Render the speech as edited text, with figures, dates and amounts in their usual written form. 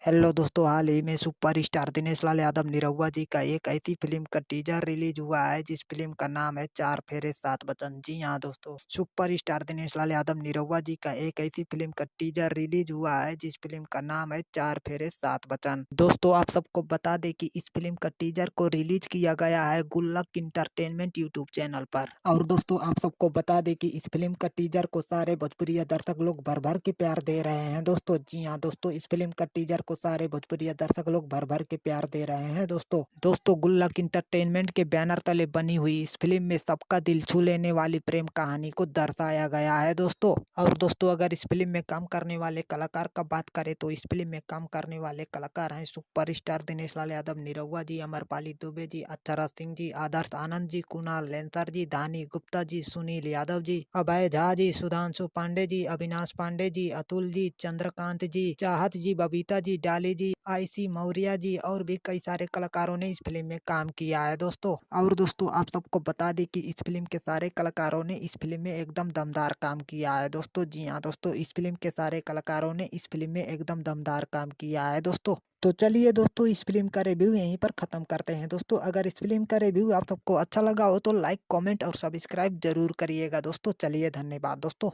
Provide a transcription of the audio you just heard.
Hello दोस्तों, हाल ही में superstar Dinesh Lal Yadav Nirahua जी का एक ऐसी फिल्म का टीजर रिलीज हुआ है जिस फिल्म का नाम है चार फेरे सात वचन। जी हाँ दोस्तों, सुपरस्टार दिनेश लाल यादव निरहुआ जी का एक ऐसी फिल्म का टीजर रिलीज हुआ है जिस फिल्म का नाम है चार फेरे सात वचन। दोस्तों, आप सबको बता दें कि इस फिल्म का टीजर को रिलीज किया गया है गुल्लक इंटरटेनमेंट यूट्यूब चैनल पर। और दोस्तों, आप सबको बता दें कि इस फिल्म का टीजर को सारे भोजपुरी दर्शक लोग भर भर के प्यार दे रहे हैं दोस्तों। जी हाँ दोस्तों, इस फिल्म का टीजर को सारे भोजपुरी दर्शक लोग भर भर के प्यार दे रहे हैं दोस्तों गुल्लक इंटरटेनमेंट के बैनर तले बनी हुई इस फिल्म में सबका दिल छू लेने वाली प्रेम कहानी को दर्शाया गया है दोस्तों। और दोस्तों, अगर इस फिल्म में काम करने वाले कलाकार का बात करें तो इस फिल्म में काम करने वाले कलाकार हैं सुपरस्टार दिनेश लाल यादव निरहुआ जी, अमरपाली दुबे जी, अक्षरा सिंह जी, आदर्श आनंद जी, कुणाल लेंसर जी, दानी गुप्ता जी, सुनील यादव जी, अभय झा जी, सुधांशु पांडे जी, अविनाश पांडे जी, अतुल जी, चंद्रकांत जी, चाहत जी, बबीता जी, डाली जी, आईसी मौर्य जी और भी कई सारे कलाकारों ने इस फिल्म में काम किया है दोस्तों। और दोस्तों, आप सबको बता दें कि इस फिल्म के सारे कलाकारों ने इस फिल्म में एकदम दमदार काम किया है दोस्तों। जी हाँ दोस्तों, इस फिल्म के सारे कलाकारों ने इस फिल्म में एकदम दमदार काम किया है दोस्तों। तो चलिए दोस्तों, इस फिल्म का रिव्यू यहीं पर खत्म करते हैं दोस्तों। अगर इस फिल्म का रिव्यू आप सबको अच्छा लगा हो तो लाइक, कमेंट और सब्सक्राइब जरूर करिएगा दोस्तों। चलिए, धन्यवाद दोस्तों।